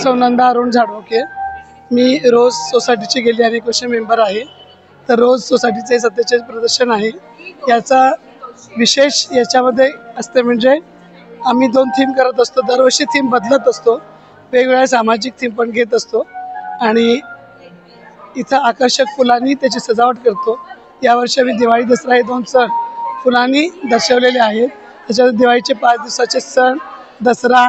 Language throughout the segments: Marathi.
सौनंदा अरुण झाडोके। मी रोज सोसायटीची गेली अनेक वर्ष मेंबर आहे। तर रोज सोसायटीचे सत्तेचे प्रदर्शन आहे। याचा विशेष याच्यामध्ये असते म्हणजे आम्ही 2 थीम करत असतो। दरवर्षी थीम बदलत असतो, वेगवेगळ्या सामाजिक थीम पण घेत असतो आणि इथं आकर्षक फुलांनी त्याची सजावट करतो। यावर्षी आम्ही दिवाळी दसरा हे 2 सण फुलांनी दर्शवलेले आहेत। त्याच्यात दिवाळीचे 5 दिवसाचे सण, दसरा,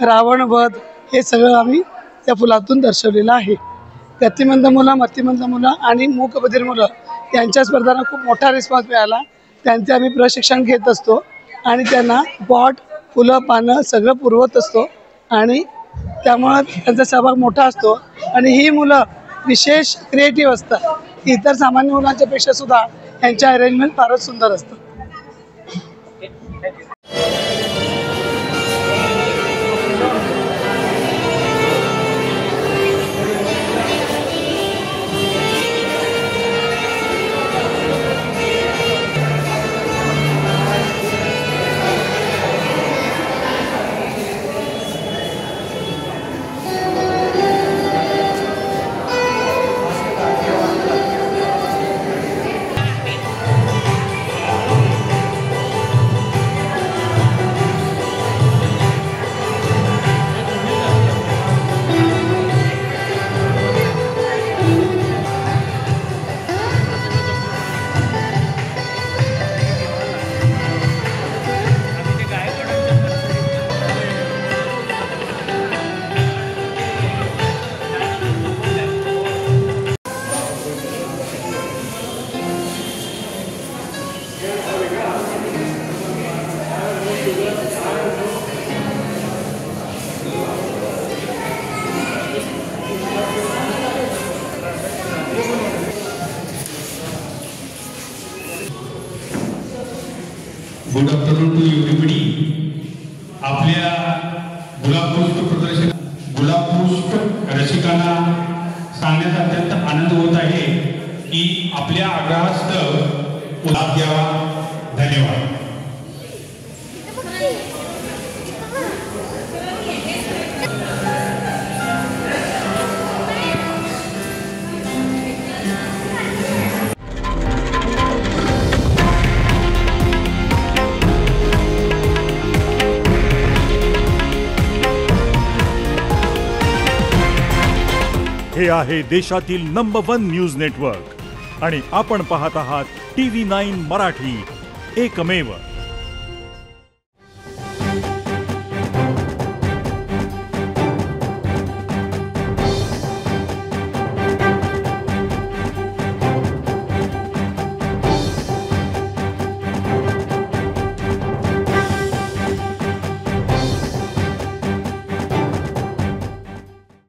रावण वध हे सगळं आम्ही त्या फुलातून दर्शवलेलं आहे। गतिमंद मुलं, मतिमंद मुलं आणि मूकबधिर मुलं यांच्या स्पर्धांना खूप मोठा रिस्पॉन्स मिळाला। त्यांचे आम्ही प्रशिक्षण घेत असतो आणि त्यांना पॉट, फुलं, पानं सगळं पुरवत असतो आणि त्यामुळे त्यांचा सहभाग मोठा असतो। आणि ही मुलं विशेष क्रिएटिव्ह असतात। इतर सामान्य मुलांच्या पेक्षा सुद्धा यांच्या अरेंजमेंट फारच सुंदर असतं। Good afternoon to everybody. आपल्या गुलाबपुष्प प्रदर्शन गुलाबपुष्प रसिकांना सांगण्यात अत्यंत आनंद होत आहे की आपल्या आग्रहास्तव गुलाब द्यावा। धन्यवाद। हे आहे देशातील नंबर 1 न्यूज नेटवर्क आणि आपण पाहत आहात TV9 मराठी, एकमेव।